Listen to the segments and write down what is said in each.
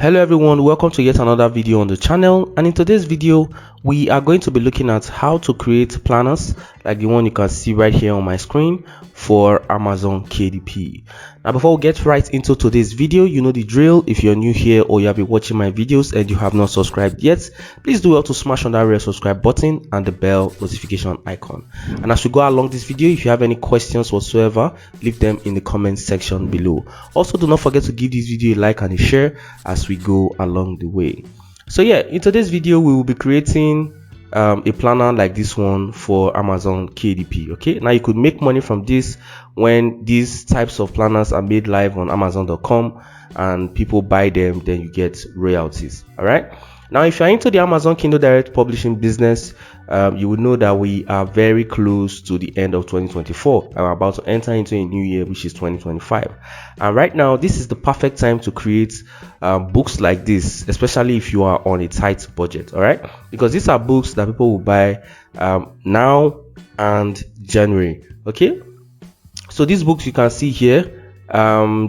Hello everyone, welcome to yet another video on the channel, and in today's video we are going to be looking at how to create planners like the one you can see right here on my screen for Amazon KDP. Now before we get right into today's video, you know the drill. If you're new here or you have been watching my videos and you have not subscribed yet, please do well to smash on that red subscribe button and the bell notification icon. And as we go along this video, if you have any questions whatsoever, leave them in the comment section below. Also, do not forget to give this video a like and a share as we go along the way. So yeah, in today's video we will be creating a planner like this one for Amazon KDP. Okay, now you could make money from this when these types of planners are made live on Amazon.com and people buy them, then you get royalties. All right, now if you're into the Amazon Kindle Direct publishing business, you will know that we are very close to the end of 2024. I'm about to enter into a new year, which is 2025, and right now this is the perfect time to create books like this, especially if you are on a tight budget. All right, because these are books that people will buy now and January. Okay, so these books you can see here,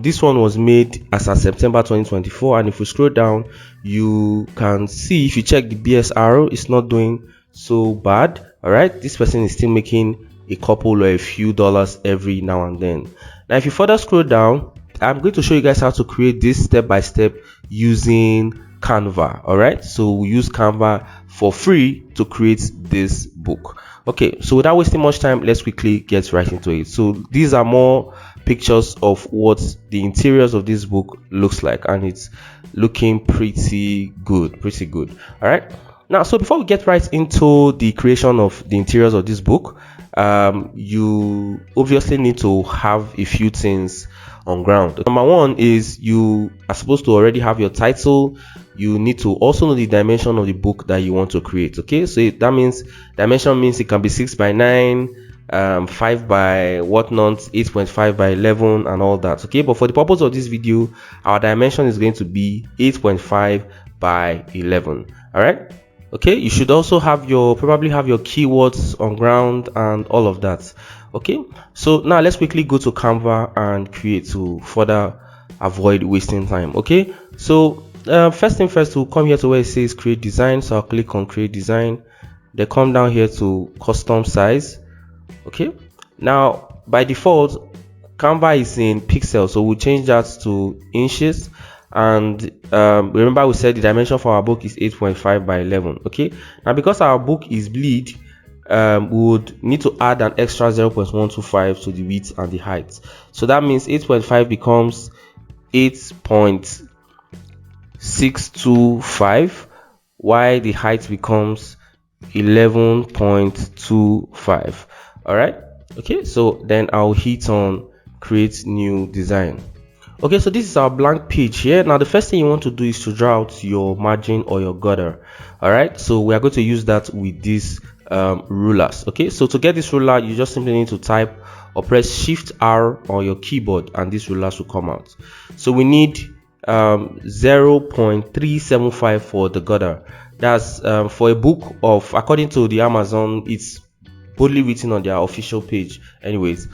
this one was made as of September 2024, and if we scroll down you can see, if you check the BSR, it's not doing so bad. All right, this person is still making a couple or a few dollars every now and then. Now if you further scroll down, I'm going to show you guys how to create this step by step using Canva. All right, so we use Canva for free to create this book. Okay, so without wasting much time, let's quickly get right into it. So these are more pictures of what the interiors of this book looks like, and it's looking pretty good. All right, now so before we get right into the creation of the interiors of this book, you obviously need to have a few things on ground. Number one is you are supposed to already have your title. You need to also know the dimension of the book that you want to create. Okay, so that means dimension means it can be 6 by 9, 5 by whatnot, 8.5 by 11 and all that. Okay, but for the purpose of this video, our dimension is going to be 8.5 by 11. All right, okay, you should also have probably have your keywords on ground and all of that. Okay, so now let's quickly go to Canva and create to further avoid wasting time. Okay, so first thing first, we'll come here to where it says create design. So I'll click on create design, then come down here to custom size. Okay, now by default Canva is in pixels, so we'll change that to inches. And remember we said the dimension for our book is 8.5 by 11. Okay, now because our book is bleed, we would need to add an extra 0.125 to the width and the height. So that means 8.5 becomes 8.625, while the height becomes 11.25. all right, okay, so then I'll hit on create new design. Okay, so this is our blank page here. Now the first thing you want to do is to draw out your margin or your gutter. All right, so we are going to use that with these rulers. Okay, so to get this ruler, you just simply need to type or press Shift R on your keyboard and these rulers will come out. So we need 0.375 for the gutter. That's for a book of, according to the Amazon, it's boldly written on their official page anyways.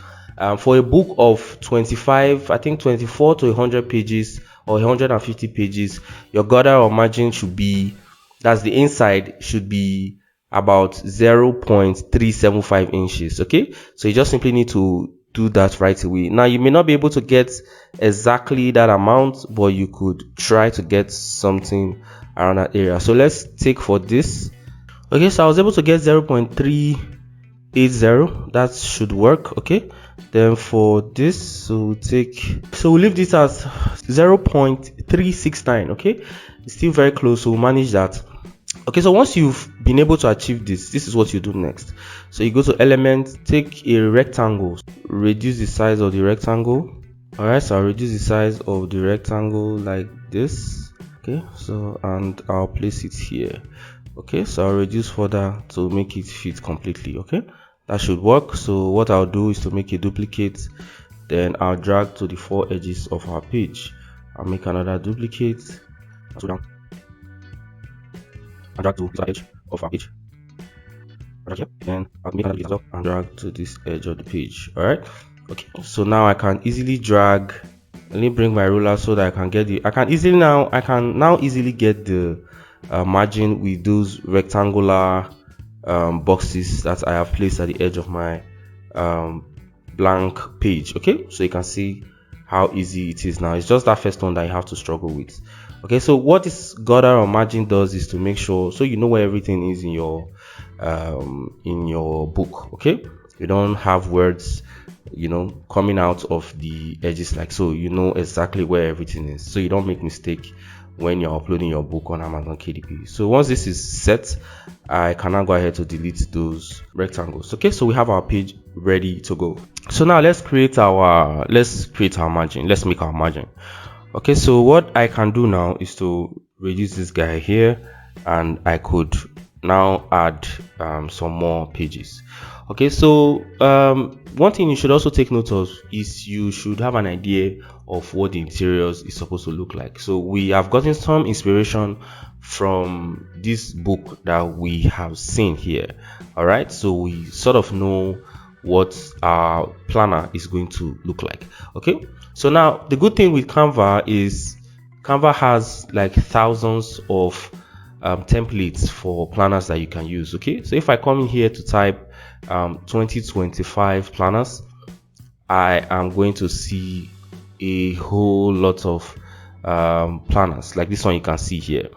For a book of 25, I think 24 to 100 pages or 150 pages, your gutter or margin should be, that's the inside, should be about 0.375 inches. Okay, so you just simply need to do that right away. Now you may not be able to get exactly that amount, but you could try to get something around that area. So let's take for this. Okay, so I was able to get 0.380. that should work. Okay, then for this, so we'll leave this as 0.369. okay, it's still very close, so we'll manage that. Okay, so once you've been able to achieve this is what you do next. So you go to element, take a rectangle, reduce the size of the rectangle. All right, so I'll reduce the size of the rectangle like this. Okay, so and I'll place it here. Okay, so I'll reduce further to make it fit completely. Okay, that should work. So what I'll do is to make a duplicate, then I'll drag to the 4 edges of our page. I'll make another duplicate, so down and drag to the edge of our page. Right here, then I'll make another duplicate and drag to this edge of the page. All right, okay, so now I can easily drag Let me bring my ruler so that I can get I can now easily get the margin with those rectangular boxes that I have placed at the edge of my blank page. Okay, so you can see how easy it is now. It's just that first one that you have to struggle with. Okay, so what this gutter or margin does is to make sure so you know where everything is in your book. Okay, you don't have words coming out of the edges like so. You know exactly where everything is, so you don't make mistake when you're uploading your book on Amazon KDP. So once this is set, I can now go ahead to delete those rectangles. Okay, so we have our page ready to go. So now let's create our margin. Let's make our margin. Okay, so what I can do now is to reduce this guy here, and I could now add some more pages. Okay, so one thing you should also take note of is you should have an idea of what the interiors is supposed to look like. So we have gotten some inspiration from this book that we have seen here. All right, so we sort of know what our planner is going to look like. Okay, so now the good thing with Canva is Canva has like thousands of templates for planners that you can use. Okay, so if I come in here to type 2025 planners, I am going to see a whole lot of planners like this one you can see here.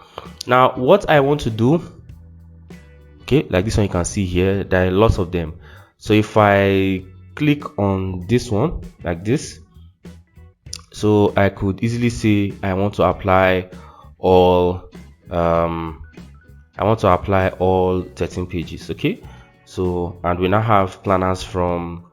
Now what I want to do, okay, like this one you can see here, there are lots of them. So if I click on this one like this, so I could easily say I want to apply all 13 pages. Okay, so and we now have planners from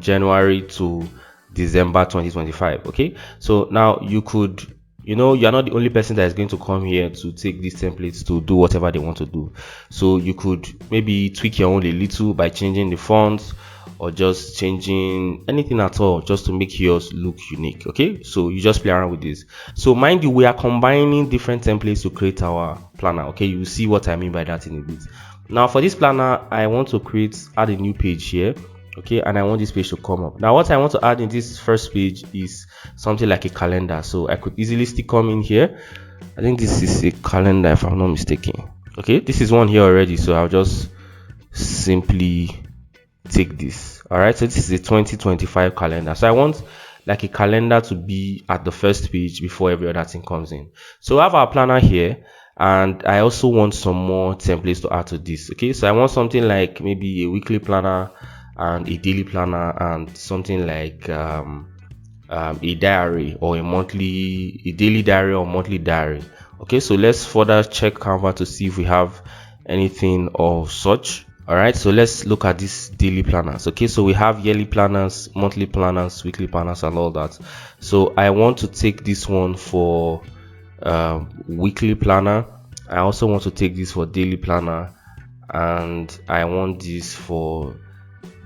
January to December 2025. Okay, so now you could, you're not the only person that is going to come here to take these templates to do whatever they want to do. So you could maybe tweak your own a little by changing the fonts or just changing anything at all just to make yours look unique. Okay, so you just play around with this. So mind you, we are combining different templates to create our planner. Okay, you will see what I mean by that in a bit. Now for this planner, I want to add a new page here. Okay, and I want this page to come up. Now what I want to add in this first page is something like a calendar. So I could easily still come in here. I think this is a calendar if I'm not mistaken. Okay, this is one here already, so I'll just simply take this. All right, so this is a 2025 calendar. So I want like a calendar to be at the first page before every other thing comes in. So I have our planner here, and I also want some more templates to add to this. Okay, so I want something like maybe a weekly planner and a daily planner and something like a diary or a daily diary or monthly diary. Okay, so let's further check Canva to see if we have anything of such. All right, so let's look at these daily planners. Okay, so we have yearly planners, monthly planners, weekly planners, and all that. So I want to take this one for weekly planner. I also want to take this for daily planner, and I want this for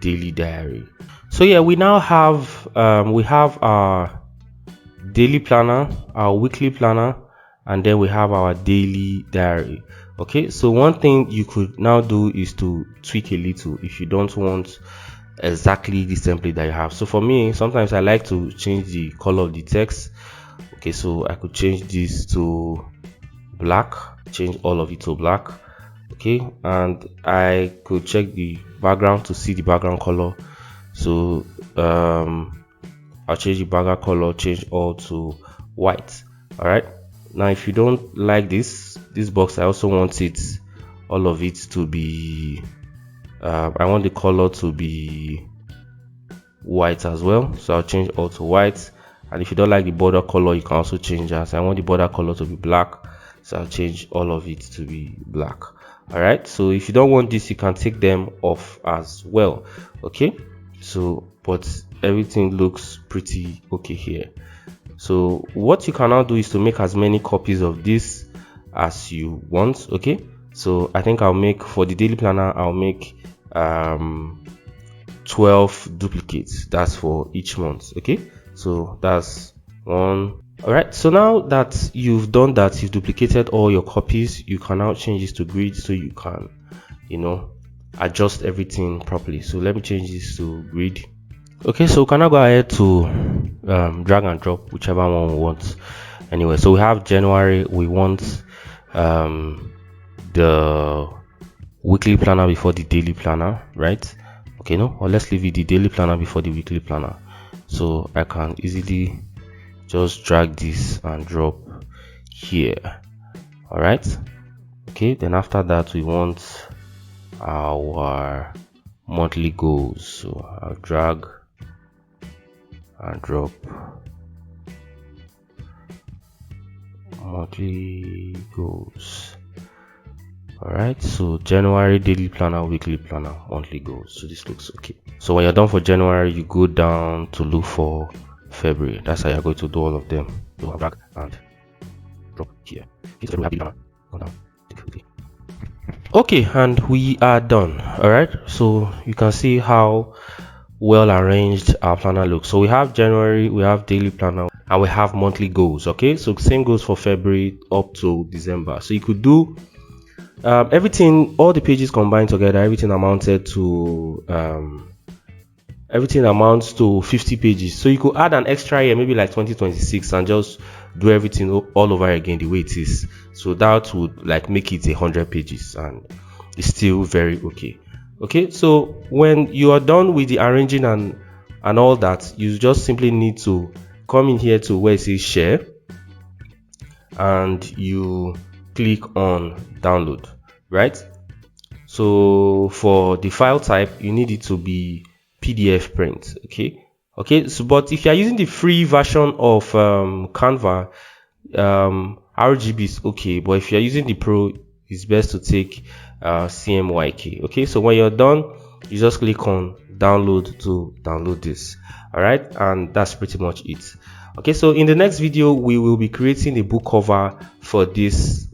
daily diary. So yeah, we now have our daily planner, our weekly planner, and then we have our daily diary. Okay, so one thing you could now do is to tweak a little if you don't want exactly the template that you have. So for me, sometimes I like to change the color of the text. Okay, so I could change this to black, change all of it to black. Okay, and I could check the background to see the background color. So I'll change the background color, change all to white. All right, now if you don't like this box, I also want all of it to be I want the color to be white as well, so I'll change all to white. And if you don't like the border color, you can also change that. So I want the border color to be black, so I'll change all of it to be black. All right, so if you don't want this, you can take them off as well. Okay, so but everything looks pretty okay here. So what you can now do is to make as many copies of this as you want. Okay, so I think I'll make, for the daily planner, I'll make 12 duplicates. That's for each month. Okay, so that's one. All right, so now that you've done that, you've duplicated all your copies, you can now change this to grid so you can adjust everything properly. So let me change this to grid. Okay, so we can now go ahead to drag and drop whichever one we want. Anyway, so we have January. We want the weekly planner before the daily planner, right? Okay, no, or let's leave it the daily planner before the weekly planner. So I can easily just drag this and drop here. All right. Okay, then after that we want our monthly goals. So I'll drag and drop monthly goals. All right, so January daily planner, weekly planner, monthly goals. So this looks okay. So when you're done for January, you go down to look for February. That's how you're going to do all of them. So I'll drag and drop here. Okay, and we are done. All right, so you can see how well arranged our planner looks. So we have January, we have daily planner, and we have monthly goals. Okay, so same goes for February up to December. So you could do everything, all the pages combined together, everything amounted to everything amounts to 50 pages. So you could add an extra year, maybe like 2026, and just do everything all over again the way it is. So that would like make it 100 pages, and it's still very okay. Okay, so when you are done with the arranging and all that, you just simply need to come in here to where it says share, and you click on download, right? So for the file type, you need it to be PDF print. Okay, so but if you are using the free version of Canva, RGB is okay, but if you are using the pro, it's best to take CMYK. Okay, so when you're done, you just click on download to download this. All right, and that's pretty much it. Okay, so in the next video we will be creating a book cover for this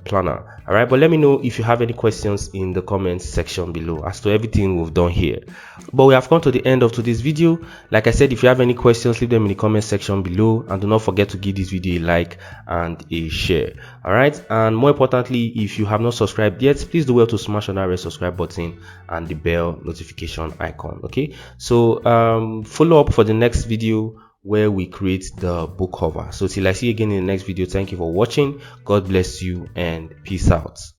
planner. All right, but let me know if you have any questions in the comments section below as to everything we've done here. But we have come to the end of today's video. Like I said, if you have any questions, leave them in the comment section below, and do not forget to give this video a like and a share. All right, and more importantly, if you have not subscribed yet, please do well to smash on that red subscribe button and the bell notification icon. Okay, so follow up for the next video where we create the book cover. So till I see you again in the next video, thank you for watching. God bless you and peace out.